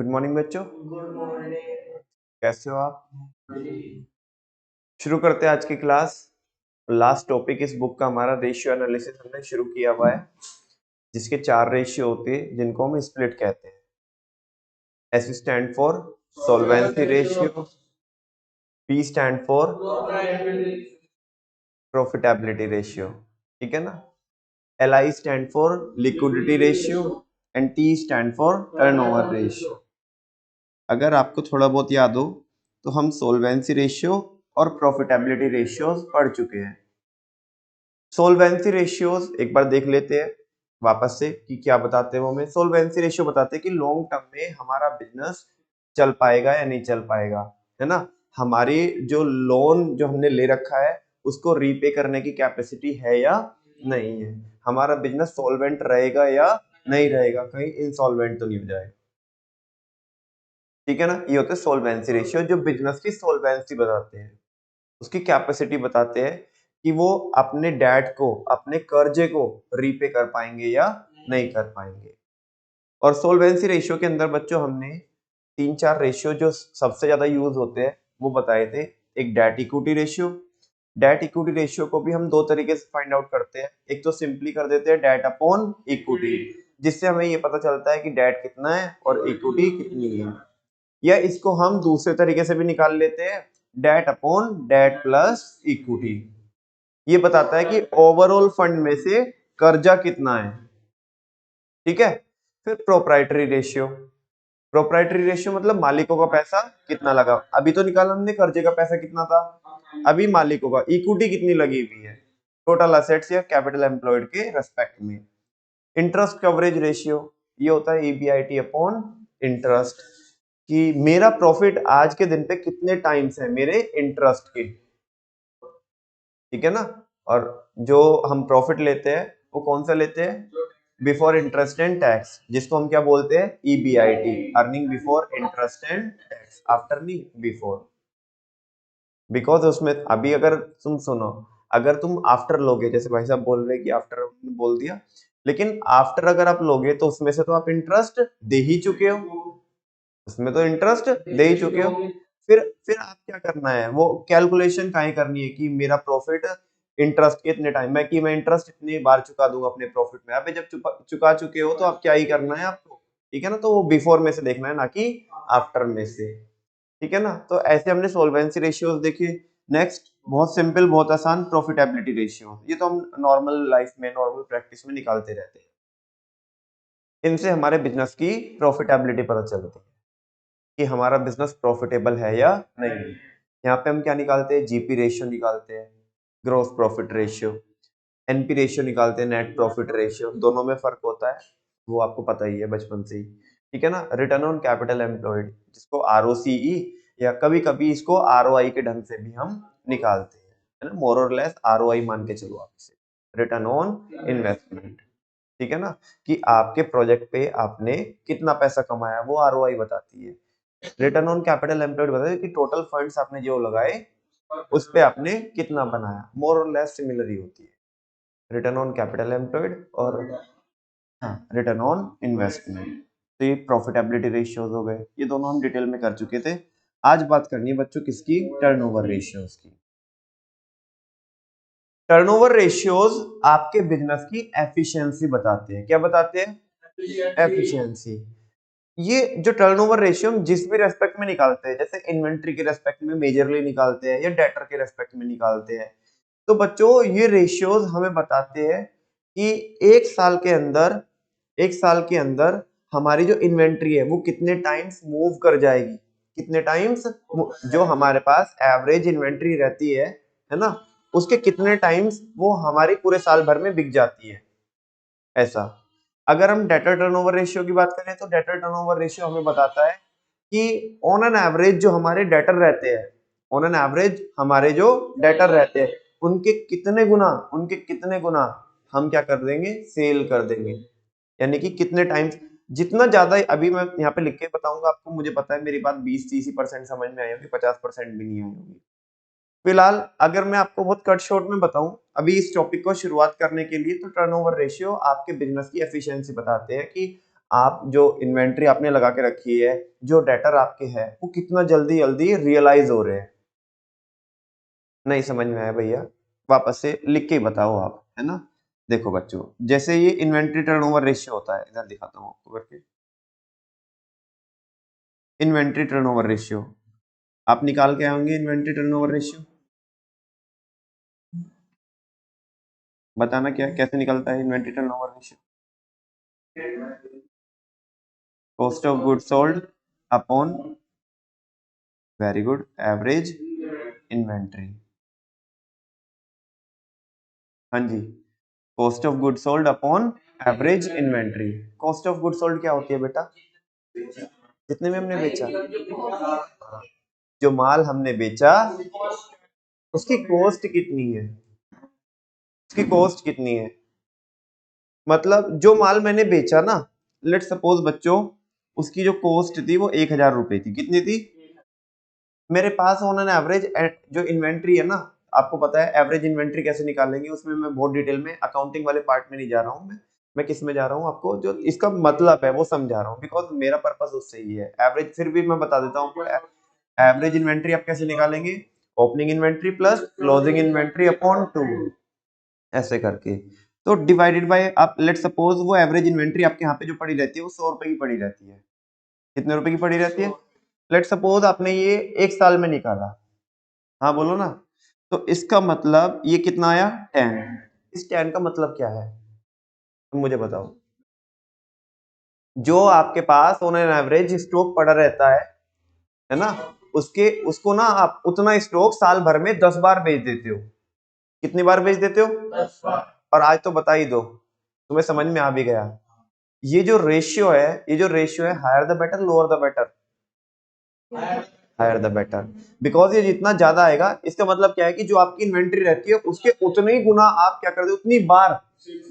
Good morning बच्चों। Good morning. कैसे हो आप? शुरू करते हैं आज की क्लास। लास्ट टॉपिक इस बुक का हमारा रेशियो एनालिसिस हमने शुरू किया हुआ है, जिसके 4 रेशियो होते हैं जिनको हम स्प्लिट कहते हैं। S stand for solvency ratio, P stand for profitability ratio, ठीक है ना। L I stand for liquidity ratio and T stand for turnover ratio. अगर आपको थोड़ा बहुत याद हो तो हम सोल्वेंसी रेशियो और प्रॉफिटेबिलिटी रेशियोज पढ़ चुके हैं। सोल्वेंसी रेशियोज एक बार देख लेते हैं वापस से कि क्या बताते हैं वो हमें। सोल्वेंसी रेशियो बताते हैं कि लॉन्ग टर्म में हमारा बिजनेस चल पाएगा या नहीं चल पाएगा, है ना। हमारी जो लोन जो हमने ले रखा है उसको रीपे करने की कैपेसिटी है या नहीं है, हमारा बिजनेस सॉल्वेंट रहेगा या नहीं रहेगा, कहीं इनसॉल्वेंट तो नहीं हो जाएगा, ठीक है ना। ये होते हैं सोल्वेंसी रेशियो जो बिजनेस की सोल्वेंसी बताते हैं, उसकी कैपेसिटी बताते हैं कि वो अपने डेट को, अपने कर्जे को रीपे कर पाएंगे या नहीं कर पाएंगे। और सोल्वेंसी रेशियो के अंदर बच्चों हमने 3-4 रेशियो जो सबसे ज्यादा यूज होते हैं वो बताए थे। एक debt equity ratio. Debt equity ratio को भी हम दो तरीके से फाइंड आउट करते हैं। एक तो सिंपली कर देते हैं डेट अपॉन इक्विटी, जिससे हमें ये पता चलता है कि डेट कितना है और इक्विटी कितनी है। या इसको हम दूसरे तरीके से भी निकाल लेते हैं, debt upon debt plus equity. ये बताता है कि ओवरऑल फंड में से कर्जा कितना है, ठीक है। फिर प्रोप्राइटरी रेशियो। प्रोप्राइटरी रेशियो मतलब मालिकों का पैसा कितना लगा। अभी तो निकाला हमने कर्जे का पैसा कितना था, अभी मालिकों का इक्विटी कितनी लगी हुई है टोटल असेट्स या कैपिटल एम्प्लॉयड के रेस्पेक्ट में। इंटरेस्ट कवरेज रेशियो, ये होता है ईबीआईटी अपॉन इंटरेस्ट, कि मेरा प्रॉफिट आज के दिन पे कितने टाइम्स है मेरे इंटरेस्ट के, ठीक है ना। और जो हम प्रॉफिट लेते हैं वो कौन सा लेते हैं, बिफोर इंटरेस्ट एंड टैक्स, जिसको हम क्या बोलते हैं, EBIT, earning before interest and tax, after नहीं बिफोर। बिकॉज उसमें अभी अगर तुम सुनो, अगर तुम आफ्टर लोगे, जैसे भाई साहब बोल रहे कि आफ्टर बोल दिया, लेकिन आफ्टर अगर आप लोगे तो उसमें से तो आप इंटरेस्ट दे ही चुके हो, उसमें तो इंटरेस्ट दे ही चुके हो। फिर आप क्या करना है, वो कैलकुलेशन काहे करनी है कि मेरा प्रॉफिट इंटरेस्ट के इतने टाइम में, कि मैं इंटरेस्ट इतनी बार चुका दूंगा अपने प्रॉफिट में। अबे जब चुका चुके हो तो आप क्या ही करना है आपको, ठीक है ना। तो वो बिफोर में से देखना है, ना कि आफ्टर में से, ठीक है ना। तो ऐसे हमने सोल्वेंसी रेशियोज देखे। नेक्स्ट बहुत सिंपल, बहुत आसान, प्रॉफिटेबिलिटी रेशियो। ये तो हम नॉर्मल लाइफ में, नॉर्मल प्रैक्टिस में निकालते रहते हैं। इनसे हमारे बिजनेस की प्रॉफिटेबिलिटी पता चलती है कि हमारा बिजनेस प्रॉफिटेबल है या नहीं। यहाँ पे हम क्या निकालते हैं, जीपी रेशियो निकालते हैं, gross profit ratio. NP ratio निकालते हैं, नेट प्रॉफिट रेशियो। दोनों में फर्क होता है, वो आपको पता ही है बचपन से ही, ठीक है ना। रिटर्न ऑन कैपिटल एम्प्लॉयड, जिसको आरओसीई या कभी कभी इसको आरओआई के ढंग से भी हम निकालते हैं, है ना। मोर और लेस आरओआई मान के चलो आप इसे, रिटर्न ऑन इन्वेस्टमेंट, ठीक है ना। कि आपके प्रोजेक्ट पे आपने कितना पैसा कमाया वो आरओआई बताती है। रिटर्न ऑन कैपिटल एम्प्लॉयड बताती है कि टोटल फंड्स आपने जो लगाए उस पे आपने कितना बनाया। मोर और लेस सिमिलर ही होती है रिटर्न ऑन कैपिटल एम्प्लॉयड और रिटर्न ऑन इन्वेस्टमेंट। तो ये प्रॉफिटेबिलिटी रेशियोज हो गए, ये दोनों हम डिटेल में कर चुके थे। आज बात करनी है बच्चों किसकी, टर्नओवर रेशियोज की। टर्नओवर रेशियोज आपके बिजनेस की एफिशिएंसी बताते हैं। क्या बताते हैं, एफिशिएंसी। ये जो टर्नओवर रेशियो हम जिस भी रेस्पेक्ट में निकालते हैं, जैसे इन्वेंट्री के रेस्पेक्ट में मेजरली निकालते हैं या डेटर के रेस्पेक्ट में निकालते हैं, तो बच्चों ये रेशियोज हमें बताते हैं कि एक साल के अंदर हमारी जो इन्वेंट्री है वो कितने टाइम्स मूव कर जाएगी, कितने टाइम्स जो हमारे पास एवरेज इन्वेंट्री रहती है ना, उसके कितने टाइम्स वो हमारी पूरे साल भर में बिक जाती है, ऐसा। अगर हम डेटर टर्नओवर रेशियो की बात करें तो डेटर टर्नओवर रेशियो हमें बताता है कि ऑन एन एवरेज जो हमारे डेटर रहते हैं, ऑन एन एवरेज हमारे जो डेटर रहते हैं उनके कितने गुना हम क्या कर देंगे, सेल कर देंगे। यानी कि कितने टाइम्स, जितना ज्यादा, अभी मैं यहाँ पे लिख के बताऊंगा आपको, मुझे पता है मेरी बात 20-30% समझ में आई होगी, 50% भी नहीं आई होगी। फिलहाल अगर मैं आपको बहुत कट शॉर्ट में बताऊं अभी इस टॉपिक को शुरुआत करने के लिए, तो टर्नओवर रेशियो आपके बिजनेस की एफिशिएंसी बताते हैं कि आप जो इन्वेंट्री आपने लगा के रखी है, जो डेटर आपके है, वो कितना जल्दी जल्दी रियलाइज हो रहे हैं। नहीं समझ में आया भैया? वापस से लिख के ही बताओ आप, है ना। देखो बच्चों, जैसे ये इन्वेंट्री टर्नओवर रेशियो होता है, इधर दिखाता हूँ आपको करके। इन्वेंट्री टर्नओवर रेशियो आप निकाल के आएंगे। इन्वेंट्री टर्नओवर रेशियो बताना क्या कैसे निकलता है inventory turnover ratio? Cost of good sold upon, very good, average inventory. हाँ जी, cost of good sold upon average inventory. Cost of good sold क्या होती है बेटा? कितने में हमने बेचा, जो माल हमने बेचा उसकी कॉस्ट कितनी है, उसकी कॉस्ट कितनी है। मतलब जो माल मैंने बेचा ना, लेट सपोज बच्चों, उसकी जो कॉस्ट थी वो 1000 रुपए थी। कितनी थी? मेरे पास उन्होंने एवरेज जो इन्वेंट्री है ना, आपको पता है एवरेज इन्वेंट्री कैसे निकालेंगे, उसमें मैं बहुत डिटेल में अकाउंटिंग वाले पार्ट में नहीं जा रहा हूँ। मैं किस में जा रहा हूँ, आपको जो इसका मतलब है वो समझा रहा हूँ, बिकॉज मेरा पर्पस उससे ही है। एवरेज फिर भी मैं बता देता हूँ, एवरेज इन्वेंट्री आप कैसे निकालेंगे? Opening inventory plus closing inventory upon 2, ऐसे करके। तो डिवाइडेड बाय, आप लेट सपोज वो एवरेज इन्वेंट्री आपके यहाँ पे जो पड़ी रहती है वो 100 रुपए की पड़ी रहती है। कितने रुपए की पड़ी रहती है? लेट सपोज आपने ये 1 साल में निकाला, हाँ बोलो ना। तो इसका मतलब ये कितना आया? 10। इस 10 का मतलब क्या है, तुम मुझे बताओ। जो आपके pass on an average stock पड़ा रहता है ना, उसको ना आप उतना स्टॉक साल भर में 10 बार बेच देते हो। कितनी बार बेच देते हो? 10 बार। और आज तो बता ही दो, तुम्हें समझ में आ भी गया। ये जो रेशियो है, higher the better, lower the better? Higher the better. Because ये जितना ज्यादा आएगा, इसका मतलब क्या है कि जो आपकी इन्वेंट्री रहती है उसके उतने ही गुना आप क्या कर देते हो,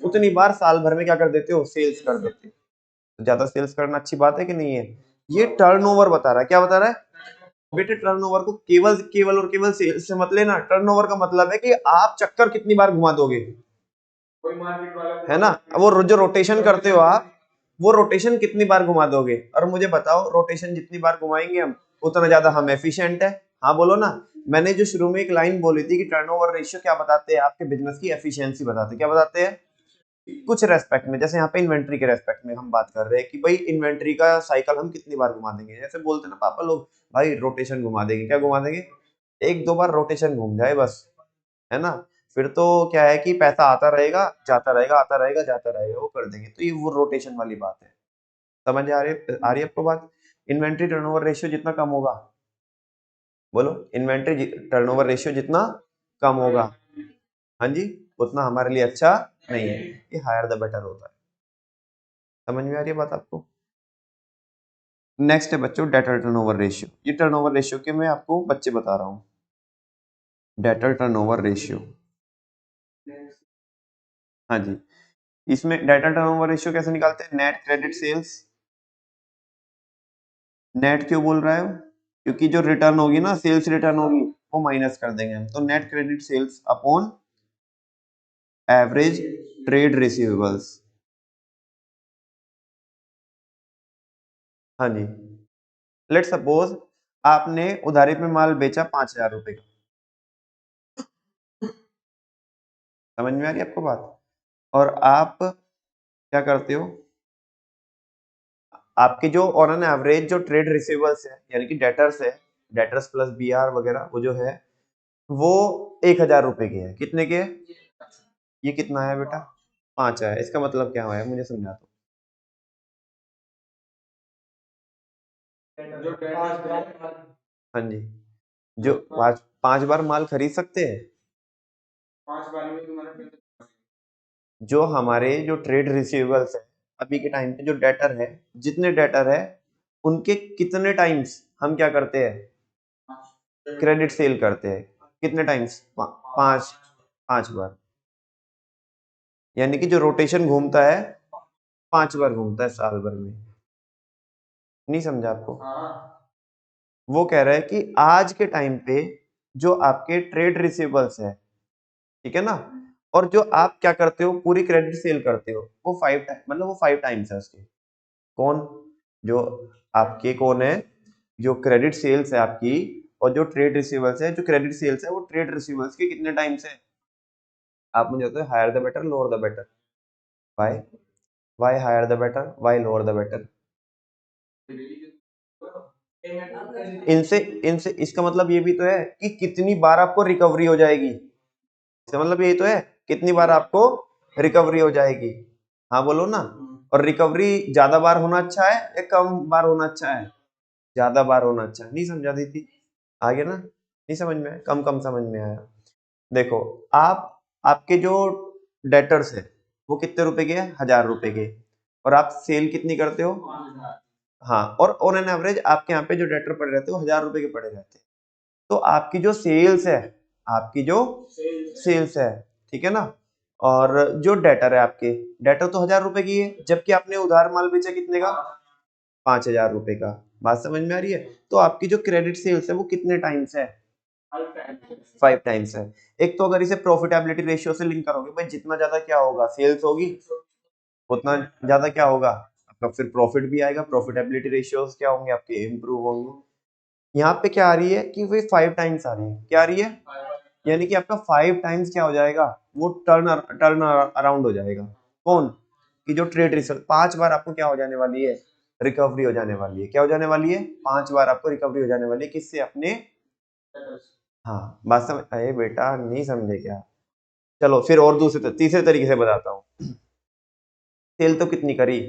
उतनी बार साल भर में क्या कर देते हो, सेल्स कर देते हो। तो ज्यादा सेल्स करना अच्छी बात है कि नहीं है? ये टर्नओवर बता रहा है। क्या बता रहा है बेटे? टर्नओवर को केवल केवल और केवल सेल्स से मत लेना। टर्नओवर का मतलब है कि आप चक्कर कितनी बार घुमा दोगे, है ना। वो जो रोटेशन करते हो आप, वो रोटेशन कितनी बार घुमा दोगे। और मुझे बताओ, रोटेशन जितनी बार घुमाएंगे हम, उतना ज्यादा हम एफिशिएंट है। हाँ बोलो ना। मैंने जो शुरू में एक लाइन बोली थी कि टर्नओवर रेशियो क्या बताते हैं, आपके बिजनेस की एफिशिएंसी बताते हैं। क्या बताते हैं? कुछ रेस्पेक्ट में, जैसे यहाँ पे इन्वेंट्री के रेस्पेक्ट में हम बात कर रहे हैं कि भाई इन्वेंट्री का साइकिल हम कितनी बार घुमा देंगे। जैसे बोलते हैं ना पापा लोग, भाई रोटेशन घुमा देंगे। क्या घुमा देंगे? 1-2 बार रोटेशन घूम जाए बस, है ना। फिर तो क्या है कि पैसा आता रहेगा जाता रहेगा, आता रहेगा जाता रहेगा, वो कर देंगे। तो ये वो रोटेशन वाली बात है। समझ आ रही है आपको बात? इन्वेंट्री टर्नओवर रेशियो जितना कम होगा, बोलो, इन्वेंट्री टर्नओवर रेशियो जितना कम होगा, हाँ जी, उतना हमारे लिए अच्छा नहीं है। ये हायर द बेटर होता है। समझ में आ रही है बात आपको? नेक्स्ट है बच्चों डेटर टर्नओवर रेशियो। ये टर्नओवर रेशियो के मैं आपको बच्चे बता रहा हूँ। डेटर टर्नओवर रेशियो, हाँ जी। इसमें डेटर टर्नओवर रेशियो कैसे निकालते हैं? Net credit sales. नेट क्यों बोल रहा है? क्योंकि जो रिटर्न होगी ना, सेल्स रिटर्न होगी, वो माइनस कर देंगे हम। तो net credit sales upon average trade receivables. हाँ जी। लेट सपोज आपने उधारी पे माल बेचा 5000 रुपए का। समझ में आ रही है आपको बात? और आप क्या करते हो, आपके जो ऑन एन एवरेज जो ट्रेड रिसीवेबल्स है, यानी कि डेटर्स है, डेटर्स प्लस बीआर वगैरह, वो जो है वो 1000 रुपए के है। कितने के? ये कितना है बेटा? 5 है। इसका मतलब क्या है, मुझे समझा दो। हाँ जी, जो 5 बार माल खरीद सकते हैं। जो हमारे जो ट्रेड रिसीवेबल्स है, अभी के टाइम पे जो डेटर है, जितने डेटर है उनके कितने टाइम्स हम क्या करते हैं, क्रेडिट सेल करते हैं। कितने टाइम्स? 5। 5 बार। यानी कि जो रोटेशन घूमता है 5 बार घूमता है साल भर में। नहीं समझा आपको? वो कह रहा है कि आज के टाइम पे जो आपके ट्रेड रिसीवेबल्स है, ठीक है ना, और जो आप क्या करते हो, पूरी क्रेडिट सेल करते हो, वो 5 टाइम, मतलब वो 5 टाइम्स है उसके। कौन? जो आपके कौन है, जो क्रेडिट सेल्स है आपकी और जो ट्रेड रिसीवर्स है। जो क्रेडिट सेल्स है वो ट्रेड रिसीवर्स के कितने टाइम्स है? आप मुझे बताओ, higher the better, lower the better? Why? Why higher the better, why lower the better? इनसे इनसे इसका मतलब ये भी तो है कि कितनी बार आपको रिकवरी हो जाएगी। इसका मतलब यही तो है, कितनी बार आपको रिकवरी हो जाएगी। हाँ बोलो ना। और रिकवरी ज्यादा बार होना अच्छा है या कम बार होना अच्छा है? ज्यादा बार होना अच्छा है। नहीं समझा दी थी? आगे ना, नहीं समझ में आया, कम कम समझ में आया। देखो, आपके जो डेटर्स है वो कितने रुपए के हैं? 1000 रुपए के। और आप सेल कितनी करते हो? हाँ, और ऑन एन एवरेज आपके यहाँ पे जो डेटर पड़े रहते हैं वो 1000 रुपए के पड़े रहते हैं। तो आपकी जो सेल्स है, आपकी जो सेल्स है, ठीक है ना, और जो डेटर है आपके, डेटर तो 1000 रुपए की है, जबकि आपने उधार माल बेचा कितने का? 5000 रुपए का। बात समझ में आ रही है? तो आपकी जो क्रेडिट सेल्स है वो कितने टाइम्स है? 5 टाइम्स है। एक तो अगर इसे प्रॉफिटेबिलिटी रेशियो से लिंक करोगे भाई, जितना ज्यादा क्या होगा, सेल्स होगी, उतना ज्यादा क्या होगा आपका, फिर प्रॉफिट भी आएगा। प्रॉफिटेबिलिटी रेशियोस क्या होंगे आपके? इंप्रूव होंगे। यहाँ पे क्या आ रही है कि वे 5 टाइम्स आ रही है। क्या आ रही है? यानी कि आपका 5 टाइम्स क्या हो जाएगा, वो टर्न अराउंड हो जाएगा। कौन? कि जो ट्रेड रिजल्ट 5 बार आपको क्या हो जाने वाली है? रिकवरी हो जाने वाली है। क्या हो जाने वाली है? 5 बार आपको रिकवरी हो जाने वाली है। किससे? अपने। हाँ, बात समझ। अरे बेटा नहीं समझे क्या? चलो फिर और दूसरे तीसरे तरीके से बताता हूँ। सेल तो कितनी करी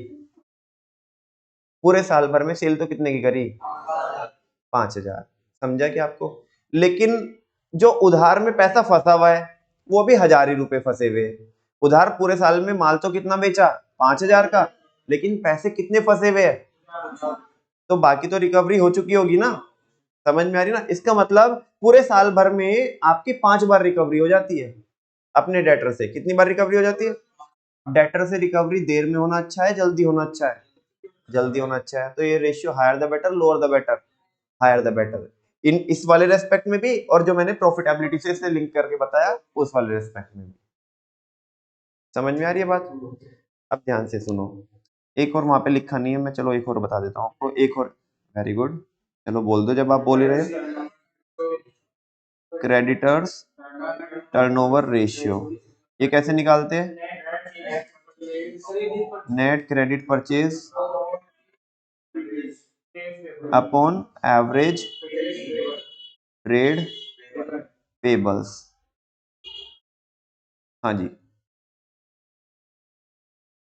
पूरे साल भर में? सेल तो कितने की करी? 5000। समझा क्या आपको? लेकिन जो उधार में पैसा फंसा हुआ है वो भी 1000 ही रुपए फंसे हुए। उधार पूरे साल में माल तो कितना बेचा? 5000 का, लेकिन पैसे कितने फंसे हुए हैं? तो बाकी तो रिकवरी हो चुकी होगी ना। समझ में आ रही ना? इसका मतलब पूरे साल भर में आपकी 5 बार रिकवरी हो जाती है अपने डेटर से। कितनी बार रिकवरी हो जाती है? डेटर से रिकवरी देर में होना अच्छा है, जल्दी होना अच्छा है? जल्दी होना अच्छा है। तो ये ratio higher the better, lower the better? Higher the better. इन इस वाले रेस्पेक्ट में भी, और जो मैंने प्रॉफिटेबिलिटी से लिंक करके बताया उस वाले रेस्पेक्ट में भी। समझ में आ रही है बात? अब ध्यान से सुनो, एक और वहां पे लिखा नहीं है मैं, चलो एक और बता देता हूँ आपको। एक और, वेरी गुड, चलो बोल दो जब आप बोल ही रहे। क्रेडिटर्स टर्नओवर रेशियो, ये कैसे निकालते हैं? Net credit purchase upon average trade payables. हाँ जी,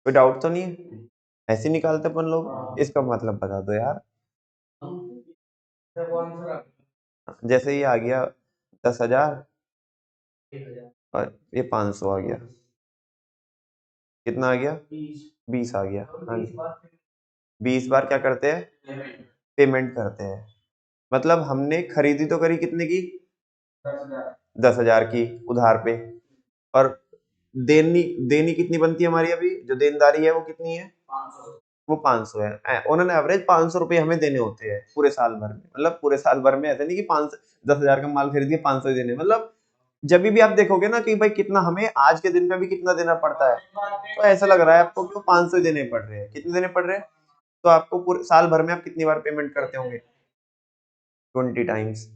कोई डाउट तो नहीं है? ऐसे निकालते अपन लोग। इसका मतलब बता दो यार। जैसे ये आ गया 10,000 और ये 500 आ गया, कितना आ गया? 20 आ गया। हाँ जी, 20 बार क्या करते हैं? पेमेंट करते हैं। मतलब हमने खरीदी तो करी कितने की? 10,000 की उधार पे। और देनी देनी कितनी बनती है हमारी? अभी जो देनदारी है वो कितनी है? वो 500 है। ऑन एन एवरेज 500 रुपए हमें देने होते हैं पूरे साल भर में। मतलब पूरे साल भर में ऐसा नहीं कि 500, 10,000 का माल खरीदिए 500 ही देने। मतलब जब भी आप देखोगे ना कि भाई कितना हमें आज के दिन में भी कितना देना पड़ता है, तो ऐसा लग रहा है आपको कि 500 ही देने पड़ रहे हैं। कितने देने पड़ रहे हैं? तो आपको पूरे साल भर में आप कितनी बार पेमेंट करते होंगे? 20 टाइम्स।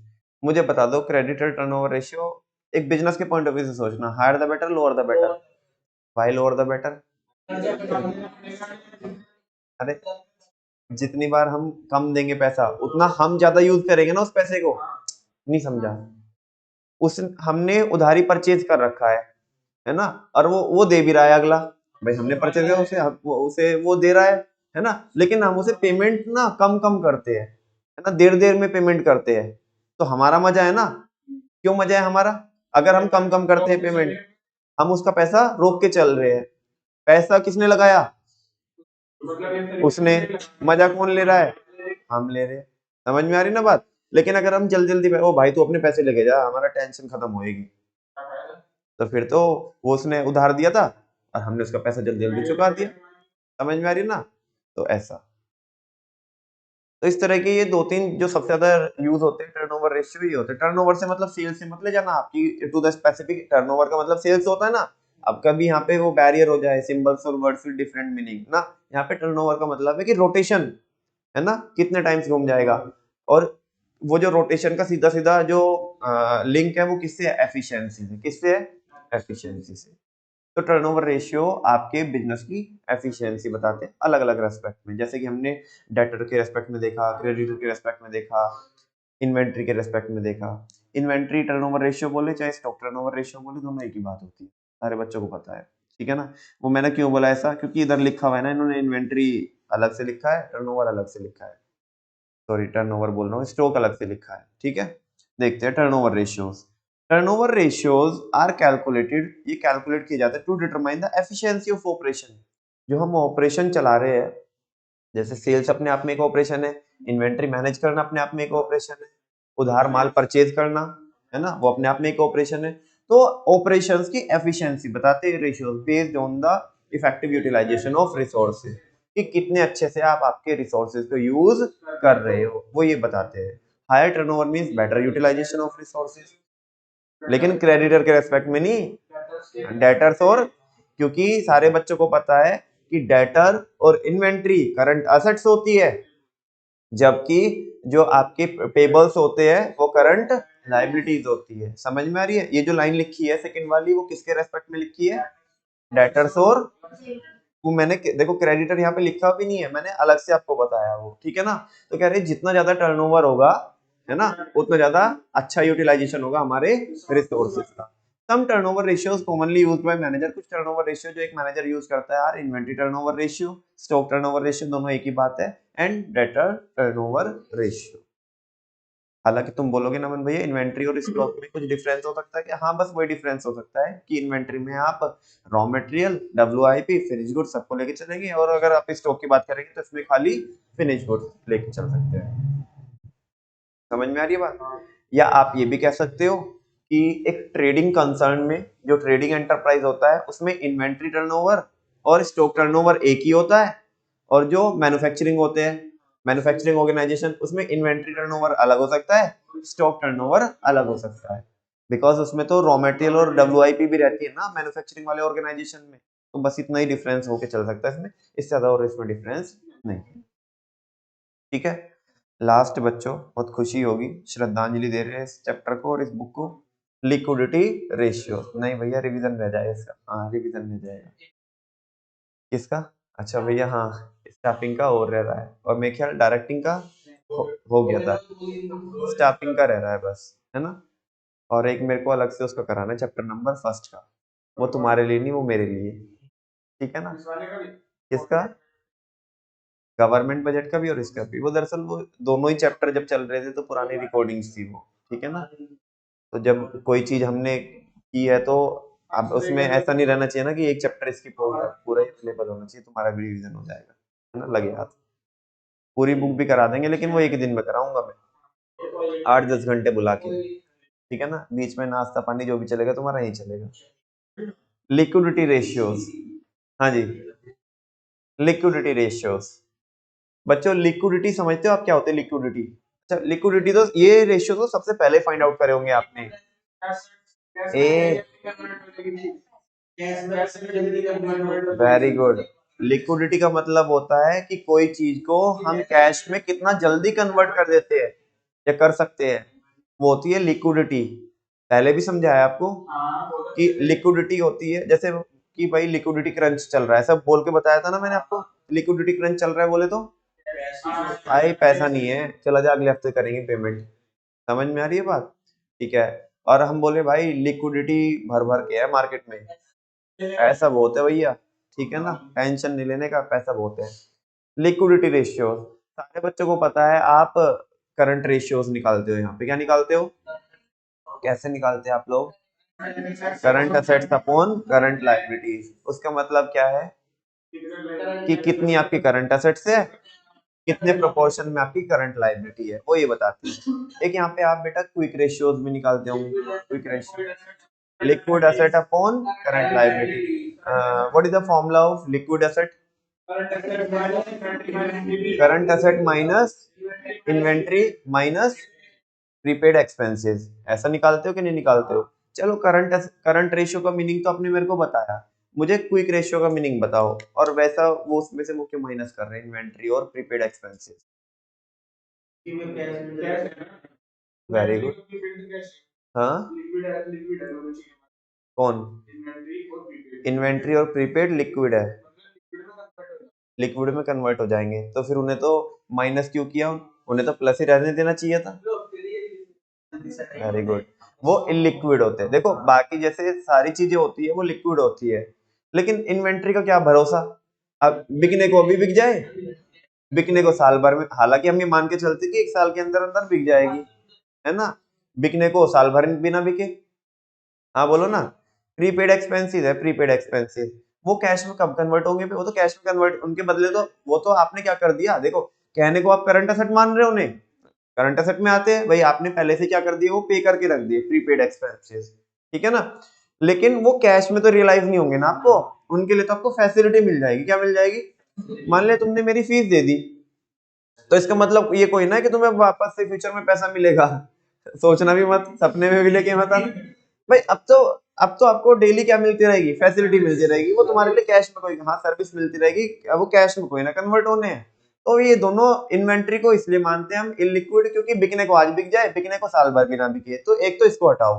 मुझे बता दो क्रेडिटर टर्नओवर रेशियो, एक बिजनेस के पॉइंट ऑफ व्यू से सोचना, higher the better, lower the better? Why lower the better? अरे जितनी बार हम कम देंगे पैसा, उतना हम ज्यादा यूज करेंगे ना उस पैसे को। नहीं समझा? उस हमने उधारी परचेज कर रखा है ना, और वो दे भी रहा है अगला। भाई हमने परचेज किया, उसे वो दे रहा है ना, लेकिन हम उसे पेमेंट ना कम कम करते हैं, है ना, देर देर में पेमेंट करते हैं। तो हमारा मजा है ना। क्यों मजा है हमारा? अगर हम कम कम करते हैं पेमेंट, हम उसका पैसा रोक के चल रहे हैं। पैसा किसने लगाया? उसने। मजा कौन ले रहा है? हम ले रहे हैं। समझ में आ रही ना बात? लेकिन अगर हम जल्दी जल्दी ओ भाई तू अपने पैसे लेके जा, हमारा टेंशन खत्म होएगी, तो फिर तो वो उसने उधार दिया था और हमने उसका पैसा जल्दी जल्दी चुका दिया। समझ में आ रही ना? तो ऐसा, तो इस तरह के ये दो तीन जो सबसे ज्यादा यूज होते हैं टर्नओवर रेशियो ही होते हैं। टर्नओवर से मतलब सेल्स से मतलब जाना आपकी, टू द स्पेसिफिक टर्नओवर का मतलब सेल्स होता है ना, अब कभी यहाँ पे वो बैरियर हो जाए, सिंबल्स और वर्ड्स विद डिफरेंट मीनिंग ना, यहाँ पे टर्नओवर का मतलब है कि रोटेशन है ना, कितने टाइम्स घूम जाएगा। और वो जो रोटेशन का सीधा सीधा जो लिंक है वो किससे है, एफिशिएंसी से। किससे है, एफिशिएंसी से। तो टर्नओवर रेशियो आपके बिजनेस की एफिशिएंसी बताते हैं अलग अलग रेस्पेक्ट में, जैसे कि हमने डेटर के रेस्पेक्ट में देखा, क्रेडिटर के रेस्पेक्ट में देखा, इन्वेंट्री के रेस्पेक्ट में देखा। इन्वेंट्री टर्नओवर रेशियो बोले चाहे स्टॉक टर्नओवर रेशियो बोले, दोनों एक ही बात होती है, सारे बच्चों को पता है, ठीक है ना। वो मैंने क्यों बोला ऐसा, क्योंकि इधर लिखा हुआ है ना, इन्होंने इन्वेंट्री अलग से लिखा है, टर्नओवर अलग से लिखा है, सॉरी टर्नओवर बोल रहा हूँ, स्टॉक अलग से लिखा है, ठीक है। देखते हैं turnover ratios. Turnover ratios are calculated, ये कैलकुलेट किए जाते हैं to determine the efficiency of operation. जो हम ऑपरेशन चला रहे हैं, जैसे सेल्स अपने आप में एक ऑपरेशन है, इन्वेंट्री मैनेज करना अपने आप में एक ऑपरेशन है, उधार माल परचेज करना है ना, वो अपने आप में एक ऑपरेशन है। तो ऑपरेशंस की एफिशिएंसी बताते हैं ratios based on the effective utilisation of resources, कि कितने अच्छे से आप आपके रिसोर्सेज को यूज कर रहे हो, वो ये बताते हैं। Higher turnover means better utilisation of resources, लेकिन क्रेडिटर के रेस्पेक्ट में नहीं, डेटर्स और, क्योंकि सारे बच्चों को पता है कि डेटर और इन्वेंट्री करंट असेट्स होती है, जबकि जो आपके पेबल्स होते हैं वो करंट लायबिलिटीज होती है। समझ में आ रही है, ये जो लाइन लिखी है सेकंड वाली, वो किसके रेस्पेक्ट में लिखी है, डेटर्स और, वो मैंने देखो क्रेडिटर यहाँ पे लिखा भी नहीं है, मैंने अलग से आपको बताया वो, ठीक है ना। तो कह रहे जितना ज्यादा टर्नओवर होगा है ना, उतना ज्यादा अच्छा यूटिलाइजेशन होगा हमारे रिसोर्सेज का। Some turnover ratios commonly used by manager, कुछ टर्नओवर रेशियो जो एक मैनेजर यूज करता है यार, inventory turnover ratio, stock turnover ratio, दोनों एक ही बात है, एंड डेटर टर्नओवर रेशियो। हालांकि तुम बोलोगे ना मन भैया इन्वेंट्री और स्टॉक में कुछ डिफरेंस हो सकता है कि, हाँ बस वही डिफरेंस हो सकता है कि इन्वेंट्री में आप raw material, WIP, finish goods सबको लेके चलेंगे, और अगर आप स्टॉक की बात करेंगे तो इसमें खाली फिनिश गुड्स लेके चल सकते हैं। समझ में आ रही है बात। या आप ये भी कह सकते हो कि एक ट्रेडिंग कंसर्न में, जो ट्रेडिंग एंटरप्राइज होता है उसमें इन्वेंट्री टर्नओवर और स्टॉक टर्नओवर एक ही होता है, और जो मैन्युफैक्चरिंग होते हैं, मैन्युफैक्चरिंग ऑर्गेनाइजेशन, उसमें इन्वेंट्री टर्नओवर अलग हो सकता है, स्टॉक टर्नओवर अलग हो सकता है, बिकॉज उसमें तो रॉ मटेरियल और डब्ल्यूआईपी भी रहती है ना मैन्युफैक्चरिंग वाले ऑर्गेनाइजेशन में। तो बस इतना ही डिफरेंस होके चल सकता है इसमें, इससे ज्यादा और इसमें डिफरेंस नहीं, ठीक है। लास्ट बच्चों बहुत खुशी होगी, श्रद्धांजलि दे रहे हैं इस चैप्टर को और इस बुक को, लिक्विडिटी रेशियो। नहीं भैया रिवीजन रह जाएगा इसका, हाँ रिवीजन रह जाएगा। किसका, अच्छा भैया हाँ, स्टाफिंग का और रह रहा है, और मेरे ख्याल डायरेक्टिंग का हो गया था, स्टाफिंग का रह रहा है बस, है ना। और एक मेरे को अलग से उसका कराना है चैप्टर नंबर फर्स्ट का, वो तुम्हारे लिए नहीं वो मेरे लिए, ठीक है ना। किसका, गवर्नमेंट बजट का भी और इसका भी, वो दरअसल वो दोनों ही चैप्टर जब चल रहे थे तो पुरानी रिकॉर्डिंग्स थी वो, ठीक है ना। तो जब कोई चीज हमने की है तो अब उसमें ऐसा नहीं रहना चाहिए ना कि एक चैप्टर स्किप हो गया, पूरा ही अवेलेबल होना चाहिए, तुम्हारा भी रिवीजन हो जाएगा, है ना, लगे हाथ। पूरी बुक भी करा देंगे लेकिन वो एक ही दिन में कराऊंगा मैं, 8-10 घंटे बुला के, ठीक है ना, बीच में नाश्ता पानी जो भी चलेगा तुम्हारा यही चलेगा। लिक्विडिटी रेशियोज, हाँ जी, लिक्विडिटी रेशियोज। बच्चों लिक्विडिटी समझते हो आप क्या होते हैं लिक्विडिटी, अच्छा लिक्विडिटी तो ये रेशियो तो सबसे पहले फाइंड आउट करे होंगे आपने, ए वेरी गुड। लिक्विडिटी का मतलब होता है कि कोई चीज को हम कैश में कितना जल्दी कन्वर्ट कर देते हैं या कर सकते हैं, वो होती है लिक्विडिटी। पहले भी समझाया आपको कि लिक्विडिटी होती है, जैसे कि भाई लिक्विडिटी क्रंच चल रहा है, सब बोल के बताया था ना मैंने आपको, लिक्विडिटी क्रंच चल रहा है बोले तो भाई पैसा नहीं है, चला जा अगले हफ्ते करेंगे पेमेंट। समझ में आ रही है बात, ठीक है। और हम बोले भाई लिक्विडिटी भर भर के है मार्केट में, पैसा बहुत है भैया, ठीक है ना, टेंशन नहीं लेने का, पैसा बहुत है। लिक्विडिटी रेशियो सारे बच्चों को पता है, आप करंट रेशियोज निकालते हो, यहाँ पे क्या निकालते हो, कैसे निकालते हैं आप लोग, current assets upon current liabilities. उसका मतलब क्या है कि कितनी आपकी करंट असेट्स है, कितने प्रोपोर्शन में आपकी करंट लायबिलिटी है, वो ये बताती है। एक यहाँ पे आप बेटा क्विक रेशियोज भी निकालते होंगे, quick ratio, liquid asset upon current liability. What is the formula of liquid asset, current asset minus inventory minus prepaid expenses, ऐसा निकालते हो कि नहीं निकालते हो, चलो करंट रेशियो का मीनिंग तो आपने मेरे को बताया, मुझे क्विक रेशियो का मीनिंग बताओ। और वैसा वो उसमें से मुख्य माइनस कर रहे हैं इन्वेंट्री और प्रीपेड एक्सपेंसेस। Very good. हाँ कौन? इन्वेंट्री और प्रीपेड लिक्विड है, लिक्विड में कन्वर्ट हो जाएंगे, तो फिर उन्हें तो माइनस क्यों किया, उन्हें तो प्लस ही रहने देना चाहिए था। Very good. वो इलिक्विड होते हैं। देखो बाकी जैसे सारी चीजें होती है वो लिक्विड होती है, लेकिन इन्वेंट्री का क्या भरोसा, अब बिकने को अभी बिक जाए, बिकने को साल भर में, हालांकि हम ये मान के चलते कि एक साल के अंदर अंदर बिक जाएगी, है ना, बिकने को साल भर में बिना बिके। हाँ बोलो ना। प्रीपेड एक्सपेंसेस है, प्रीपेड एक्सपेंसेस वो कैश में कब कन्वर्ट होंगे, वो तो कैश में कन्वर्ट, उनके बदले तो वो तो आपने क्या कर दिया, देखो कहने को आप करंट एसेट मान रहे हो उन्हें, करंट एसेट में आते हैं भाई, आपने पहले से क्या कर दिया, वो पे करके रख दिए प्रीपेड एक्सपेंसेस, ठीक है ना, लेकिन वो कैश में तो रियलाइज नहीं होंगे ना आपको, उनके लिए तो आपको फैसिलिटी मिल जाएगी, क्या मिल जाएगी, मान ले तुमने मेरी फीस दे दी, तो इसका मतलब ये कोई ना कि तुम्हें वापस से फ्यूचर में पैसा मिलेगा, सोचना भी मत, सपने में भी लेके मत आना भाई। अब तो आपको डेली क्या मिलती रहेगी, फैसिलिटी मिलती रहेगी, वो तुम्हारे लिए कैश में कोई, हाँ सर्विस मिलती रहेगी, वो कैश में कोई ना कन्वर्ट होने हैं। तो ये दोनों इन्वेंट्री को इसलिए मानते हैं हम इलिक्विड, क्योंकि बिकने को आज बिक जाए, बिकने को साल भर बिना बिके, तो एक तो इसको हटाओ,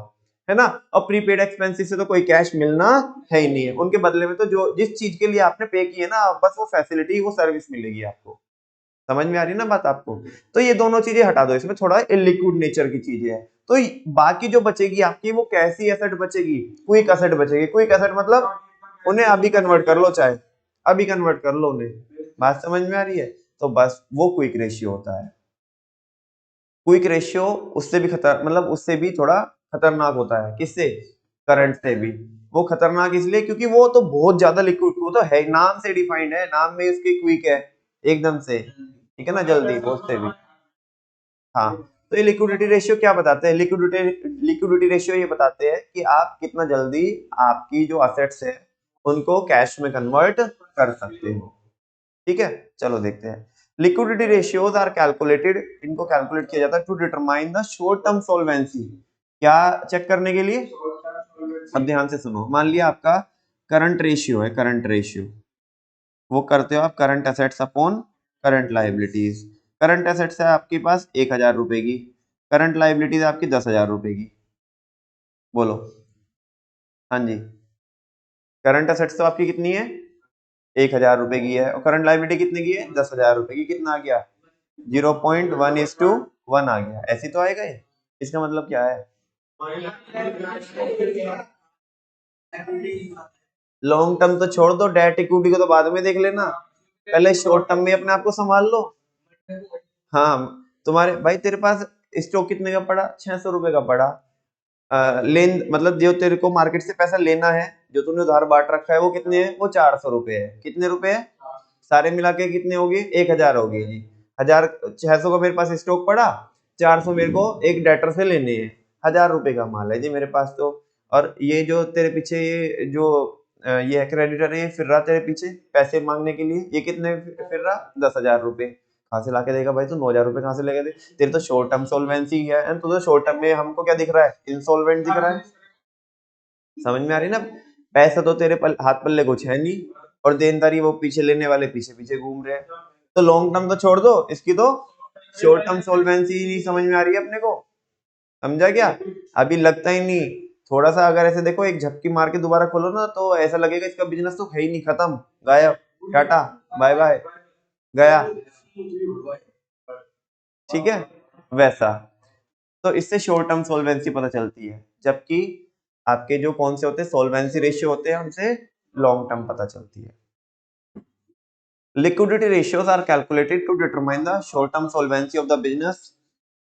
है ना। और प्रीपेड एक्सपेंसेस से तो कोई कैश मिलना है ही नहीं है, उनके बदले में तो जो जिस चीज के लिए आपने पे की है ना, बस वो फैसिलिटी, वो सर्विस मिलेगी आपको। समझ में आ रही ना बात आपको। तो ये दोनों चीजें हटा दो, इसमें थोड़ा इलिक्विड नेचर की चीजें है, तो बाकी जो बचेगी आपकी वो कैसी एसेट बचेगी, क्विक एसेट बचेगी। क्विक एसेट मतलब उन्हें अभी कन्वर्ट कर लो, चाहे अभी कन्वर्ट कर लो उन्हें, बात समझ में आ रही है। तो बस वो क्विक रेशियो होता है। क्विक रेशियो उससे भी खतर मतलब उससे भी थोड़ा खतरनाक होता है, किससे, करंट से भी। वो खतरनाक इसलिए क्योंकि वो तो बहुत ज्यादा लिक्विड, वो तो है, नाम से डिफाइंड है, नाम में उसकी क्विक है एकदम से, ठीक है ना, जल्दी वो उससे भी। हाँ, तो ये लिक्विडिटी रेशियो क्या बताते हैं, लिक्विडिटी रेशियो ये बताते हैं कि आप कितना जल्दी आपकी जो असेट्स है उनको कैश में कन्वर्ट कर सकते हो, ठीक है। चलो देखते हैं, लिक्विडिटी रेशियोज आर कैलकुलेटेड, इनको कैलकुलेट किया जाता है to determine the short term solvency, क्या चेक करने के लिए। अब ध्यान से सुनो, मान लिया आपका करंट रेशियो है, करंट रेशियो वो करते हो आप current assets upon current liabilities. Current assets है आपके पास 1,000 रुपए की, करंट लाइबिलिटीज आपकी 10,000 रुपए की, बोलो। हाँ जी, करंट एसेट्स तो आपकी कितनी है, 1,000 रुपए की है, और करंट लाइबिलिटी कितने की है, 10,000 रुपए की, कितना आ गया, 0.1:1 आ गया, ऐसे तो आएगा ये। इसका मतलब क्या है, लॉन्ग टर्म तो छोड़ दो, डेट इक्विटी को तो बाद में देख लेना, पहले शॉर्ट टर्म में अपने आप को संभाल लो। हाँ, तुम्हारे भाई तेरे पास स्टॉक कितने का पड़ा, 600 रुपए का पड़ा, लेन मतलब जो तेरे को मार्केट से पैसा लेना है, जो तूने उधार बांट रखा है वो कितने है, वो 400 रुपए है, कितने रुपए है, सारे मिला के कितने हो गए, 1,000 हो गए जी। 1,000, 600 का मेरे पास स्टॉक पड़ा, 400 मेरे को एक डेटर से लेने हैं, 1,000 रुपए का माल है जी मेरे पास तो। और ये जो तेरे पीछे ये जो ये है क्रेडिटर, ये फिर रहा तेरे पीछे पैसे मांगने के लिए, ये कितने फिर रहा, 10,000 रुपए, कहाँ से लाके देगा भाई तू, 9,000 रुपए कहाँ से लेके दे, तेरे तो शॉर्ट टर्म सोलवेंसी है, एंड तो शॉर्ट टर्म में हमको क्या दिख रहा है, इंसॉल्वेंट दिख रहा है। समझ में आ रही ना, पैसा तो तेरे हाथ पल्ले कुछ है नहीं, और देनदारी वो पीछे लेने वाले पीछे पीछे घूम रहे हैं, तो लॉन्ग टर्म तो छोड़ दो, इसकी तो शॉर्ट टर्म सोलवेंसी नहीं समझ में आ रही है अपने को, समझा क्या, अभी लगता ही नहीं। थोड़ा सा अगर ऐसे देखो, एक झपकी मार के दोबारा खोलो ना, तो ऐसा लगेगा इसका बिजनेस तो है ही नहीं, खत्म, गायब, टाटा बाय बाय, गया, ठीक है, वैसा। तो इससे शॉर्ट टर्म सोलवेंसी पता चलती है, जबकि आपके जो कौन से होते हैं सोलवेंसी रेशियो होते हैं, उनसे लॉन्ग टर्म पता चलती है। Liquidity ratios are calculated to determine the short term solvency of the business.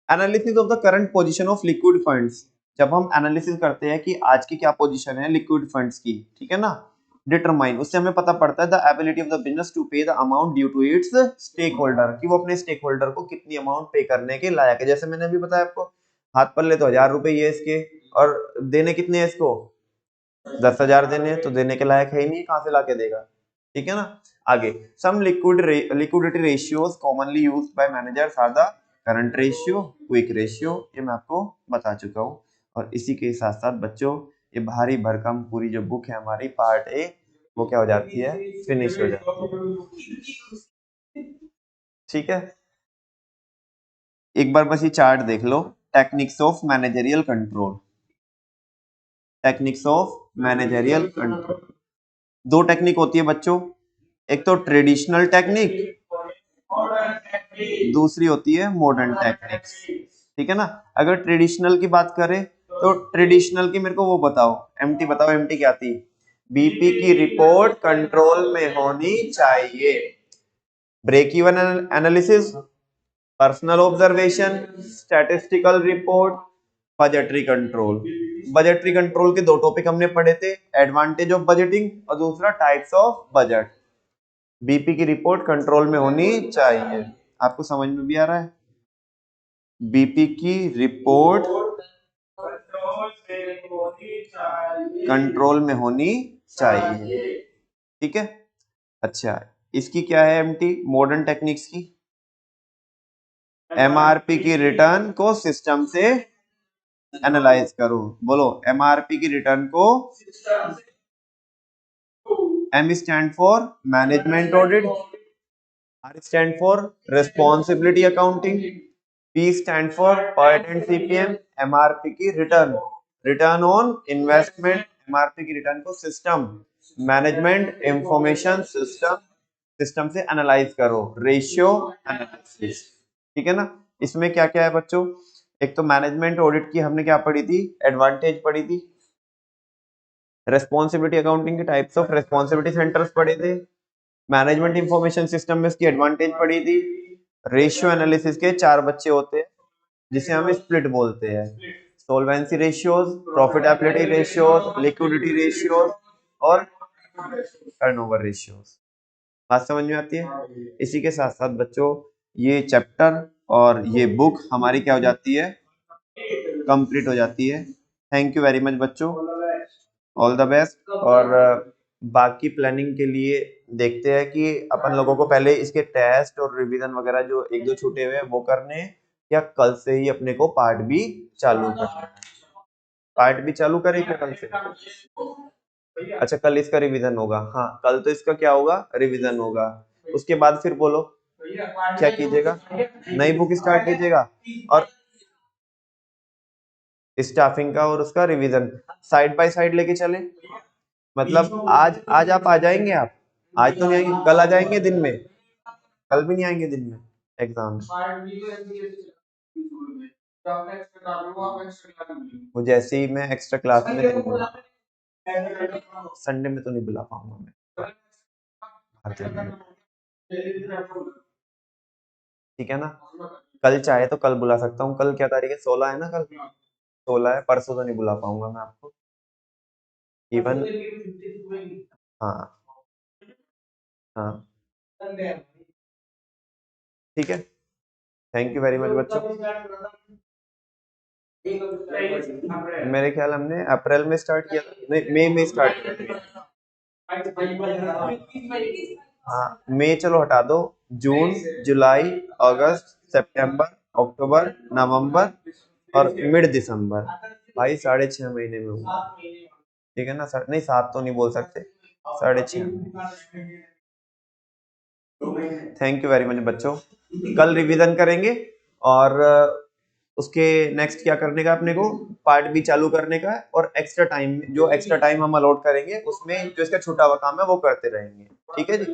Analysis of the current position of liquid funds, जब हम एनालिसिस करते हैं कि आज की क्या पोजीशन है लिक्विड फंड्स की, ठीक है ना, डिटरमाइन, उससे हमें पता पड़ता है the ability of the business to pay the amount due to its stakeholder, कि वो अपने स्टेक होल्डर को कितनी अमाउंट पे करने के लायक है। जैसे मैंने अभी बताया आपको, हाथ पल्ले तो 1,000 रुपए ही है इसके, और देने कितने हैं इसको, 10,000 देने हैं, तो देने के लायक है ही नहीं, कहां से लाके देगा, ठीक है ना। आगे, some liquidity ratios commonly used by managers are the current ratio, quick ratio, ये मैं आपको बता चुका हूँ। और इसी के साथ साथ बच्चों ये भारी भरकम पूरी जो बुक है हमारी पार्ट ए वो क्या हो जाती है, फिनिश हो जाती है। ठीक है, एक बार बस ये चार्ट देख लो, techniques of managerial control, techniques of managerial control. दो टेक्निक होती है बच्चों, एक तो ट्रेडिशनल टेक्निक, दूसरी होती है मॉडर्न टेक्निक्स। ठीक है ना, अगर ट्रेडिशनल की बात करें तो ट्रेडिशनल की मेरे को वो बताओ, एमटी बताओ, एमटी क्या थी? बीपी की रिपोर्ट कंट्रोल में होनी चाहिए, break even analysis, personal observation, statistical report, budgetary control. Budgetary control के दो टॉपिक हमने पढ़े थे, एडवांटेज ऑफ बजटिंग और दूसरा टाइप्स ऑफ बजट। बीपी की रिपोर्ट कंट्रोल में होनी चाहिए, आपको समझ में भी आ रहा है? बीपी की रिपोर्ट कंट्रोल में होनी चाहिए। ठीक है, अच्छा इसकी क्या है एमटी मॉडर्न टेक्निक्स की? एमआरपी की रिटर्न को सिस्टम से एनालाइज करो, बोलो एमआरपी की रिटर्न को, M stand for management audit, R stand for responsibility accounting, P stand for point CPM, MRP की return, return on investment, MRP की रिटर्न को system management information system, system से analyse करो, ratio analysis. ठीक है ना, इसमें क्या क्या है बच्चों? एक तो मैनेजमेंट ऑडिट की हमने क्या पढ़ी थी, एडवांटेज पढ़ी थी, रेस्पॉन्सिबिलिटी अकाउंटिंग के टाइप्स ऑफ रेस्पॉन्सिबिलिटी सेंटर्स पढ़े थे, मैनेजमेंट इंफॉर्मेशन सिस्टम में इसकी एडवांटेज पढ़ी थी, रेशियो एनालिसिस के 4 बच्चे होते हैं जिसे हम स्प्लिट बोलते हैं, solvency ratios, profitability ratios, liquidity ratios और टर्नओवर रेशियोज। बात समझ में आती है? इसी के साथ साथ बच्चों ये चैप्टर और ये बुक हमारी क्या हो जाती है, कंप्लीट हो जाती है। थैंक यू वेरी मच बच्चों, ऑल द बेस्ट। और बाकी प्लानिंग के लिए देखते हैं कि अपन लोगों को पहले इसके टेस्ट और रिवीजन वगैरह जो एक दो छूटे हुए हैं वो करने हैं, या कल से ही अपने को पार्ट भी चालू करना है? पार्ट भी चालू करेंगे कल से? अच्छा कल इसका रिवीजन होगा, हाँ कल तो इसका क्या होगा, रिवीजन होगा। उसके बाद फिर बोलो क्या कीजिएगा, नई बुक स्टार्ट कीजिएगा और स्टाफिंग का और उसका रिवीजन साइड बाय साइड लेके चले। मतलब आज आप आ जाएंगे, आप आज तो नहीं आएंगे, कल आ जाएंगे दिन में? कल भी नहीं आएंगे दिन में एग्जाम वो जैसे ही मैं एक्स्ट्रा क्लास में संडे में तो नहीं बुला पाऊंगा मैं, ठीक है ना, कल चाहे तो कल बुला सकता हूँ, कल क्या तारीख है, 16 है ना, कल 16 है, परसों तो नहीं बुला पाऊंगा मैं आपको इवन। हाँ हाँ ठीक है, थैंक यू वेरी मच बच्चों। मेरे ख्याल हमने अप्रैल में स्टार्ट किया था, नहीं मई में स्टार्ट किया था। हाँ मई चलो हटा दो, जून जुलाई अगस्त सितंबर अक्टूबर नवंबर और मिड दिसंबर, भाई 6.5 महीने में हुआ। ठीक है ना, नहीं 7 तो नहीं बोल सकते, 6.5। थैंक यू वेरी मच बच्चों, कल रिवीजन करेंगे और उसके नेक्स्ट क्या करने का अपने को, पार्ट भी चालू करने का है और एक्स्ट्रा टाइम, जो एक्स्ट्रा टाइम हम अलॉट करेंगे उसमें जो इसका छूटा हुआ काम है वो करते रहेंगे। ठीक है जी।